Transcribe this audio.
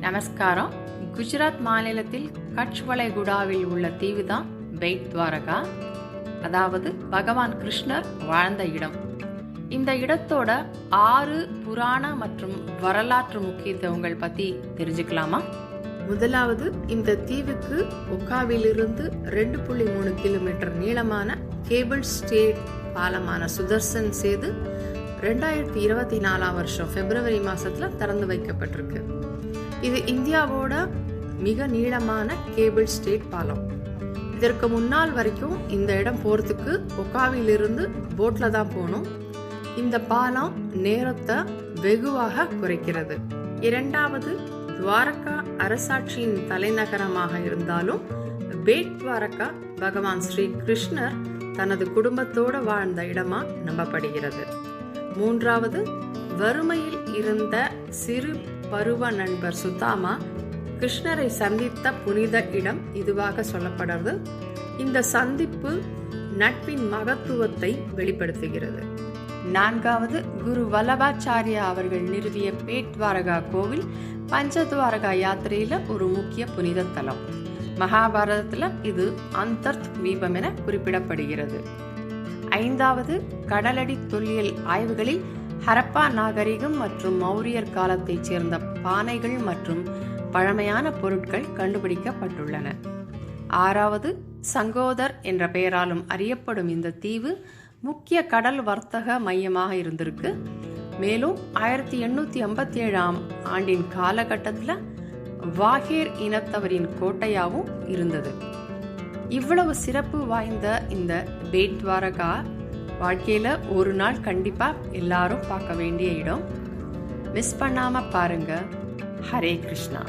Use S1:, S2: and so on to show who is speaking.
S1: நமஸ்காரம். குஜராத் மாநிலத்தில் கட்ச் வளைகுடாவில் உள்ள தீவு தான் பெட் துவாரகா, அதாவது பகவான் கிருஷ்ணர் வாழ்ந்த இடம். இந்த இடத்தோட 6 புராண மற்றும் வரலாற்று முக்கியத்துவங்கள் பத்தி தெரிஞ்சுக்கலாமா?
S2: முதலாவது, இந்த தீவுக்கு ஒகாவிலிருந்து 2.3 கிலோமீட்டர் நீளமான கேபிள் ஸ்டேட் பாலமான சுதர்சன் சேது 2024 வருஷம் பிப்ரவரி மாசத்துல திறந்து வைக்கப்பட்டிருக்கு. இது இந்தியாவோட மிக நீளமான கேபிள் ஸ்டேட் பாலம். இதற்கு முன்னால் வரைக்கும் இந்த இடம் போறதுக்கு ஒகாவிலிருந்து போட்ல தான் போகணும். இந்த பாலம் நேரத்தை வெகுவாக குறைக்கிறது. இரண்டாவது, துவாரகா அரசாட்சியின் தலைநகரமாக இருந்தாலும் பேட் துவாரகா பகவான் ஸ்ரீ கிருஷ்ணர் தனது குடும்பத்தோட வாழ்ந்த இடமா நம்பப்படுகிறது. மூன்றாவது, வறுமையில் இருந்த சிறு பருவ நண்பர் சுதாமா கிருஷ்ணரை சந்தித்த புனித இடம் இதுவாக சொல்லப்படுறது. இந்த சந்திப்பு நட்பின் மகத்துவத்தை வெளிப்படுத்துகிறது.
S1: நான்காவது, குரு வல்லபாச்சாரியா அவர்கள் நிறுவிய பேட் துவாரகா கோவில் பஞ்சதுவாரகா யாத்திரையில ஒரு முக்கிய புனித தலம். மகாபாரதத்துல இது அந்தர்த் தீபம் என குறிப்பிடப்படுகிறது. ஐந்தாவது, கடலடி தொல்லியல் ஆய்வுகளில் ஹரப்பா நாகரிகம் மற்றும் மௌரியர் காலத்தைச் சேர்ந்த பானைகள் மற்றும் பழமையான பொருட்கள் கண்டுபிடிக்கப்பட்டுள்ளன. ஆறாவது, சங்கோதர் என்ற பெயராலும் அறியப்படும் இந்த தீவு முக்கிய கடல் வர்த்தக மையமாக இருந்திருக்கு. மேலும் 1857 ஆண்டின் காலகட்டத்தில் வாகேர் இனத்தவரின் கோட்டையாகவும் இருந்தது. இவ்வளவு சிறப்பு வாய்ந்த இந்த பேட் துவாரகா வாழ்க்கையில ஒரு நாள் கண்டிப்பா எல்லாரும் பார்க்க வேண்டிய இடம். மிஸ் பண்ணாம பாருங்க. ஹரே கிருஷ்ணா.